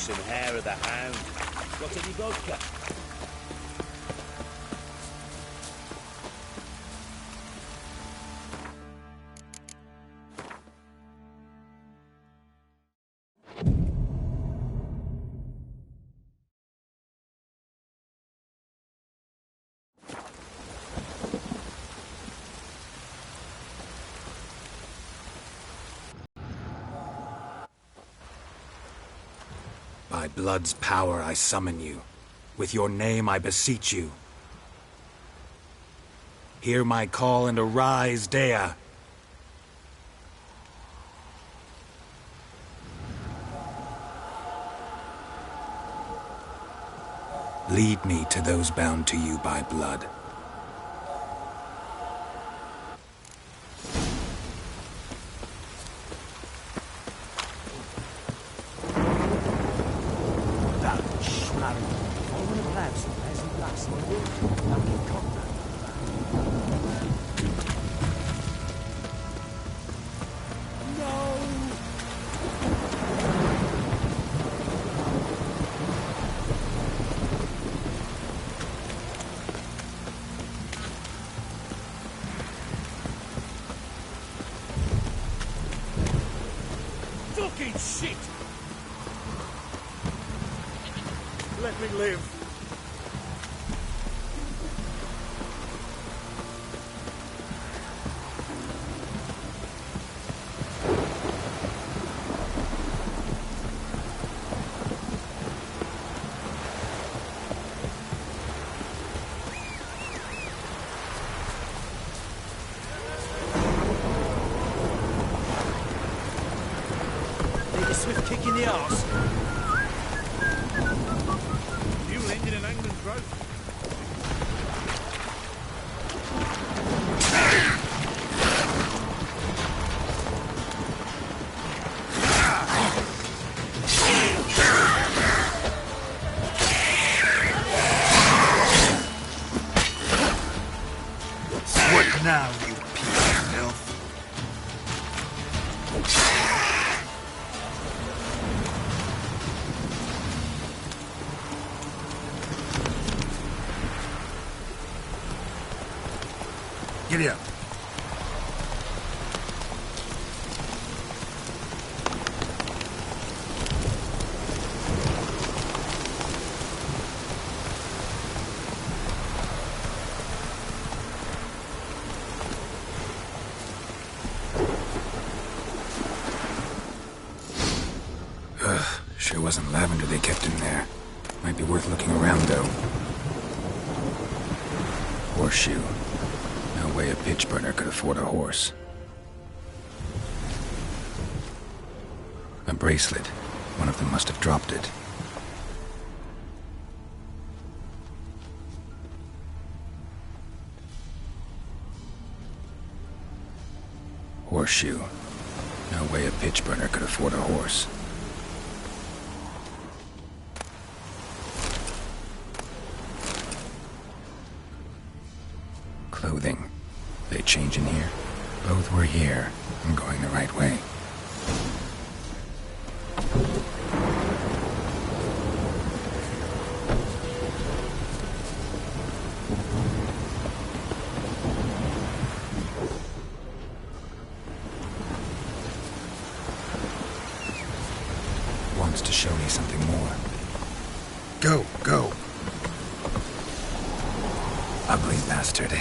some hair of the hound. Got any vodka? By blood's power I summon you. With your name I beseech you. Hear my call and arise, Dea. Lead me to those bound to you by blood. Fucking shit! Let me live. Need a swift kick in the arse. You landed an angling throat. What now, you piece of filth? Giddy up. Sure wasn't lavender they kept in there. Might be worth looking around, though. Horseshoe. No way a pitch burner could afford a horse. A bracelet. One of them must have dropped it. Horseshoe. No way a pitch burner could afford a horse. Clothing. They change in here? Both were here. I'm going the right way. Wants to show me something more. Go, go. Ugly bastard.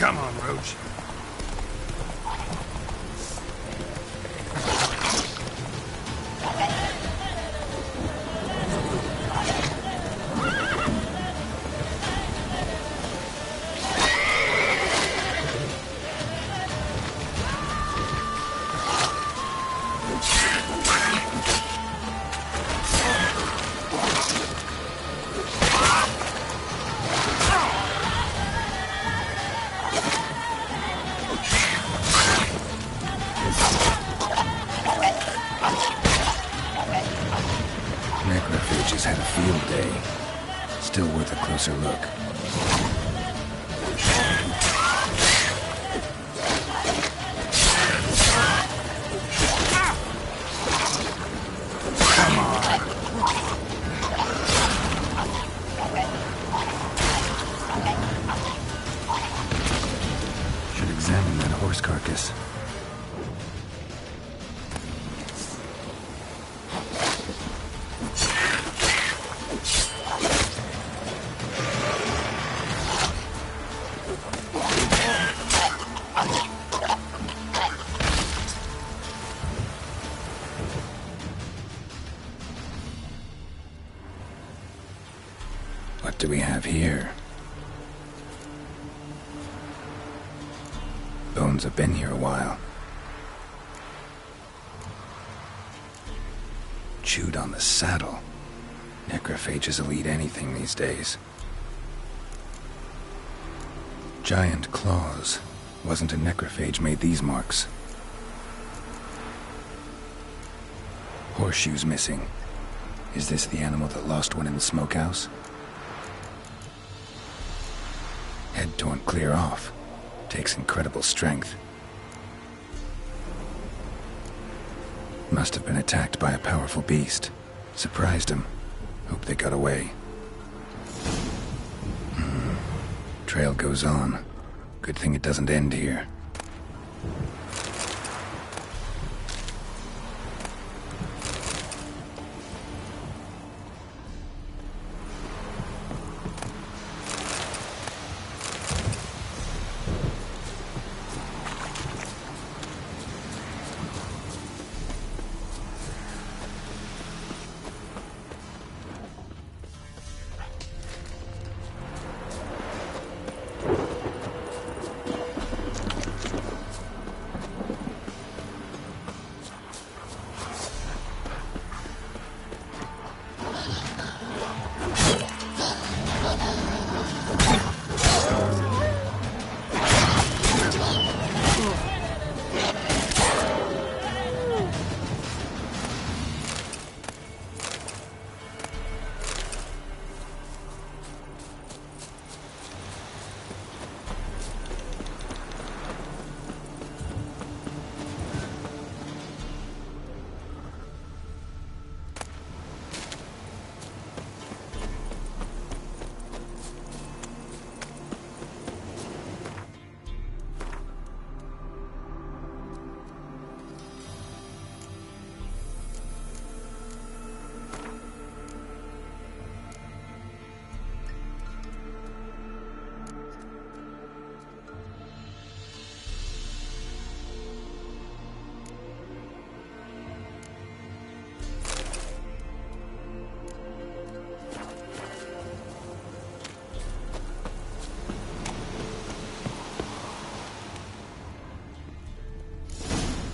Come on, Roach. Necrophages had a field day. Still worth a closer look. Should examine that horse carcass. What do we have here? Bones have been here a while. Chewed on the saddle. Necrophages will eat anything these days. Giant claws. Wasn't a necrophage made these marks. Horseshoes missing. Is this the animal that lost one in the smokehouse? Head torn clear off. Takes incredible strength. Must have been attacked by a powerful beast. Surprised him. Hope they got away. Trail goes on. Good thing it doesn't end here.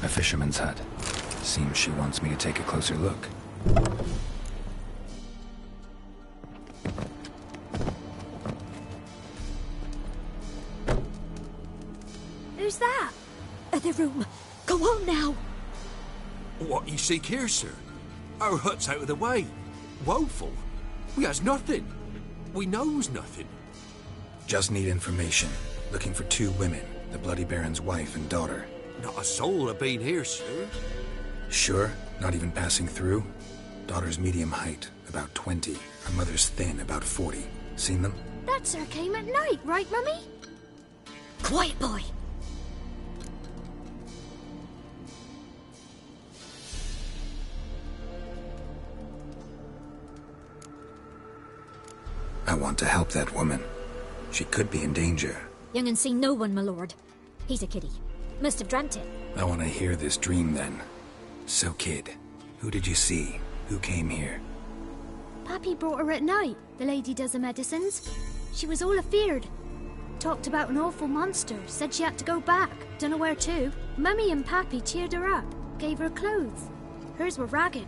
A fisherman's hut. Seems she wants me to take a closer look. Who's that? The room. Go on now. What you seek here, sir? Our hut's out of the way. Woeful. We has nothing. We knows nothing. Just need information. Looking for 2 women, the Bloody Baron's wife and daughter. Not a soul have been here, sir. Sure? Not even passing through? Daughter's medium height, about 20. Her mother's thin, about 40. Seen them? That's her came at night, right, Mummy? Quiet, boy. I want to help that woman. She could be in danger. Young and seen no one, my lord. He's a kiddie. Must have dreamt it. I want to hear this dream then. So, kid, who did you see? Who came here? Pappy brought her at night, the lady does the medicines. She was all afeared. Talked about an awful monster, said she had to go back, dunno where to. Mummy and Pappy cheered her up, gave her clothes. Hers were ragged.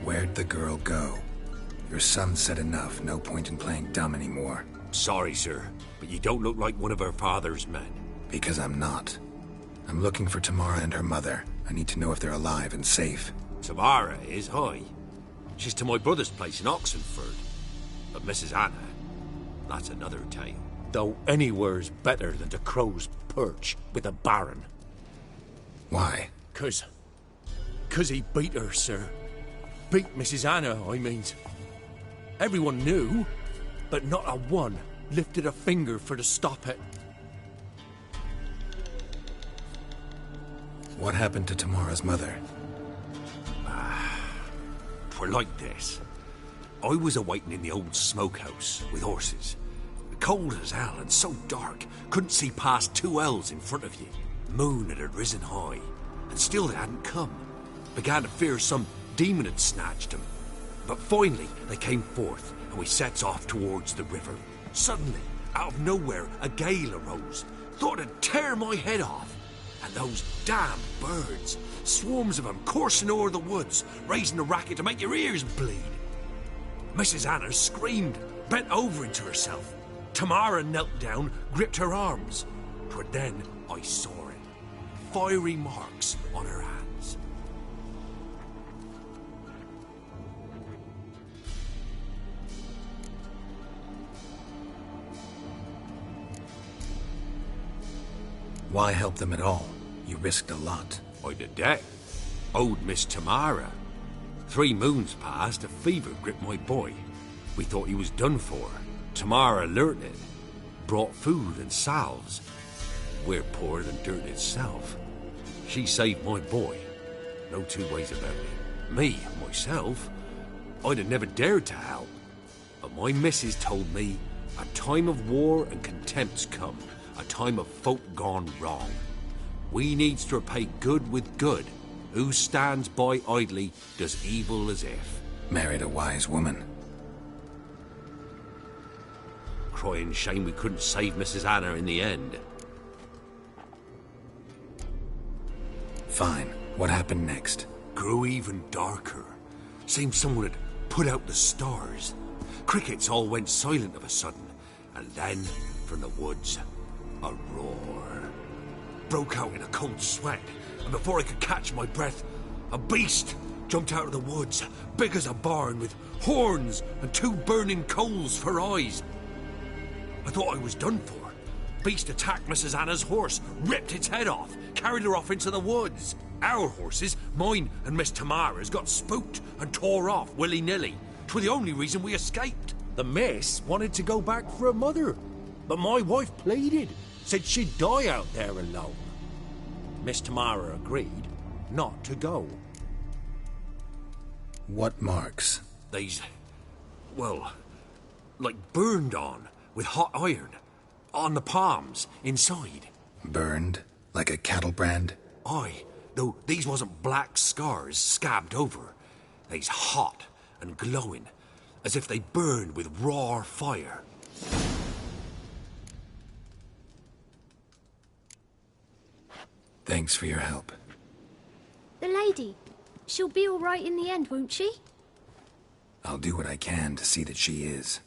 Where'd the girl go? Your son said enough, no point in playing dumb anymore. Sorry, sir, but you don't look like one of her father's men. Because I'm not. I'm looking for Tamara and her mother. I need to know if they're alive and safe. Tamara is, hi. She's to my brother's place in Oxenford. But Mrs. Anna, that's another tale. Though anywhere's better than the Crow's Perch with a baron. Why? 'Cause he beat her, sir. Beat Mrs. Anna, I means. Everyone knew, but not a one lifted a finger for to stop it. What happened to Tamara's mother? Twere like this. I was awaiting in the old smokehouse with horses. Cold as hell and so dark, couldn't see past 2 ells in front of you. Moon had risen high, and still they hadn't come. Began to fear some demon had snatched them. But finally they came forth, and we sets off towards the river. Suddenly, out of nowhere, a gale arose. Thought it'd tear my head off. And those damn birds, swarms of them coursing o'er the woods, raising a racket to make your ears bleed. Mrs. Anna screamed, bent over into herself. Tamara knelt down, gripped her arms. 'Twere then I saw it. Fiery marks on her hands. Why help them at all? You risked a lot. I'd a debt. Owed Miss Tamara. 3 moons passed, a fever gripped my boy. We thought he was done for. Tamara learnt it. Brought food and salves. We're poorer than dirt itself. She saved my boy. No 2 ways about it. Me, myself, I'd have never dared to help. But my missus told me a time of war and contempt's come. A time of folk gone wrong. We needs to repay good with good. Who stands by idly does evil as if. Married a wise woman. Crying shame we couldn't save Mrs. Anna in the end. Fine. What happened next? Grew even darker. Seemed someone had put out the stars. Crickets all went silent of a sudden. And then, from the woods, a roar. Broke out in a cold sweat, and before I could catch my breath, a beast jumped out of the woods, big as a barn, with horns and 2 burning coals for eyes. I thought I was done for. Beast attacked Mrs. Anna's horse, ripped its head off, carried her off into the woods. Our horses, mine and Miss Tamara's, got spooked and tore off willy-nilly. 'Twere the only reason we escaped. The miss wanted to go back for her mother, but my wife pleaded, said she'd die out there alone. Miss Tamara agreed not to go. What marks? They's, well, like burned on with hot iron. On the palms, inside. Burned? Like a cattle brand? Aye, though these wasn't black scars scabbed over. They's hot and glowing, as if they burned with raw fire. Thanks for your help. The lady. She'll be all right in the end, won't she? I'll do what I can to see that she is.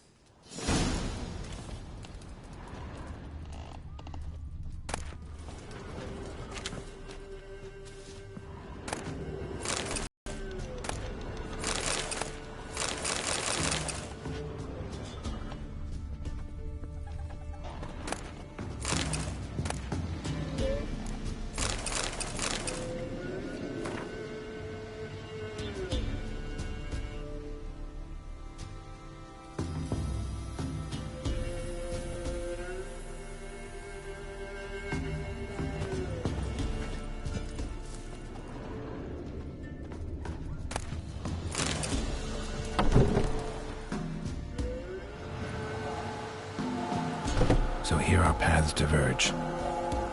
here our paths diverge.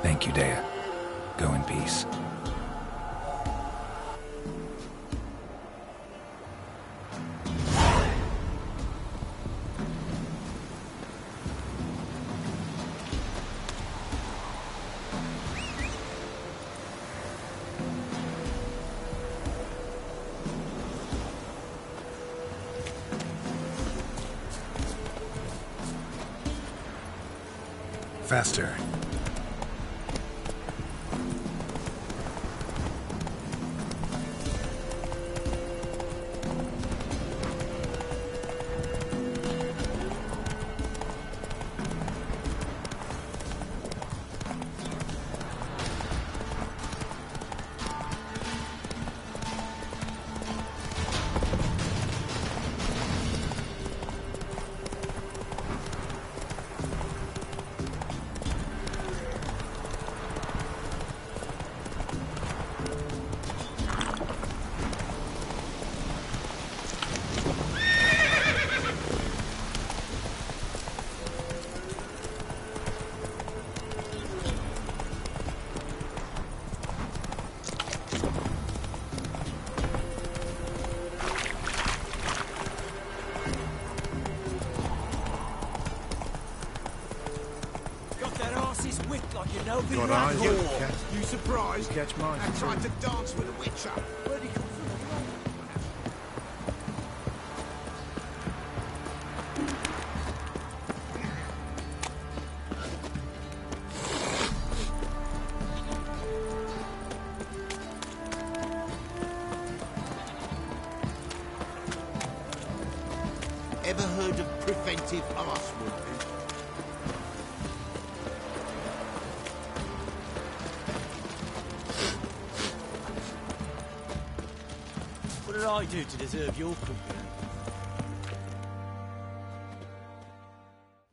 Thank you, Dea. Go in peace. Faster. Got eyes, you catch. You surprised? You catch mine. I tried to dance with a witcher. Where'd he come from? Ever heard of preventive arsewood? What did I do to deserve your company?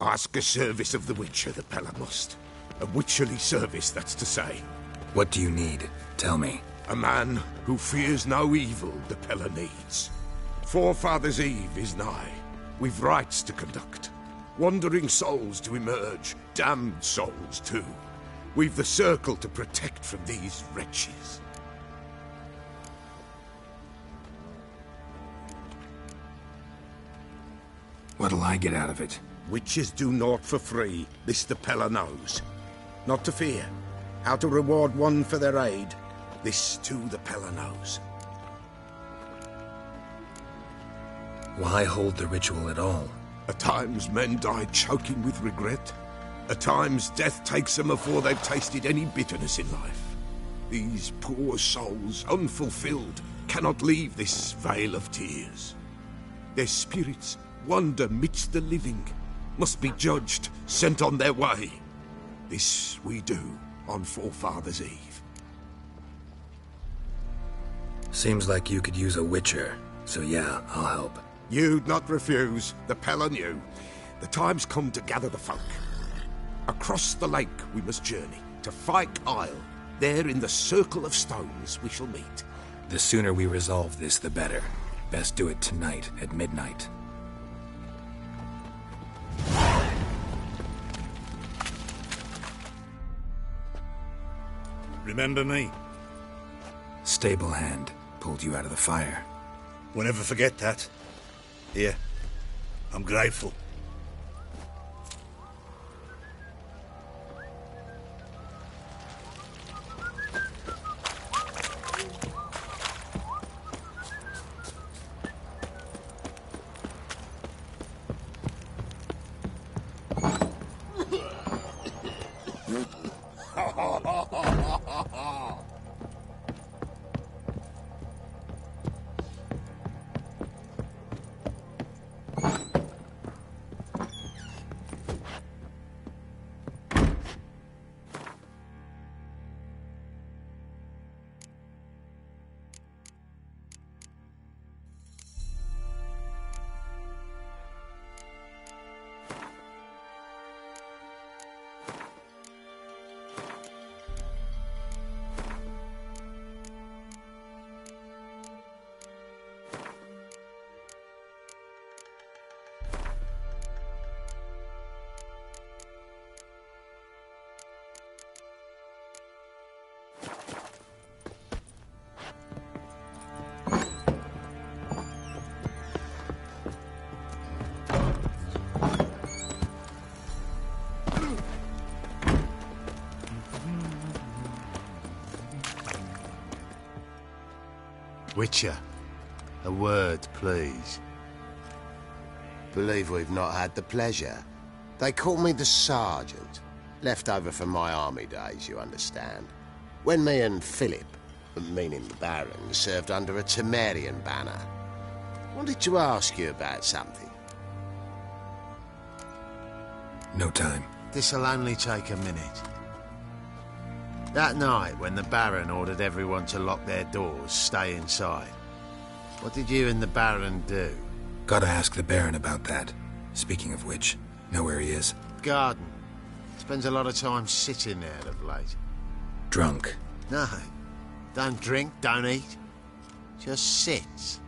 Ask a service of the Witcher, the Pella must. A witcherly service, that's to say. What do you need? Tell me. A man who fears no evil the Pella needs. Forefathers' Eve is nigh. We've rites to conduct. Wandering souls to emerge, damned souls too. We've the circle to protect from these wretches. What'll I get out of it? Witches do naught for free, this the Pella knows. Not to fear. How to reward one for their aid, this too the Pella knows. Why hold the ritual at all? At times men die choking with regret. At times death takes them before they've tasted any bitterness in life. These poor souls, unfulfilled, cannot leave this vale of tears. Their spirits wander midst the living, must be judged, sent on their way. This we do on Forefathers' Eve. Seems like you could use a witcher, so yeah, I'll help. You'd not refuse, the Pella knew. The time's come to gather the folk. Across the lake we must journey, to Fyke Isle. There in the circle of stones we shall meet. The sooner we resolve this, the better. Best do it tonight at midnight. Remember me? Stable hand pulled you out of the fire. We'll never forget that. Here, I'm grateful. Witcher, a word, please. Believe we've not had the pleasure. They call me the Sergeant. Left over from my army days, you understand. When me and Philip, meaning the Baron, served under a Temerian banner. Wanted to ask you about something. No time. This'll only take a minute. That night, when the Baron ordered everyone to lock their doors, stay inside, what did you and the Baron do? Gotta ask the Baron about that. Speaking of which, know where he is? Garden. Spends a lot of time sitting there of late. Drunk. No. Don't drink, don't eat. Just sits.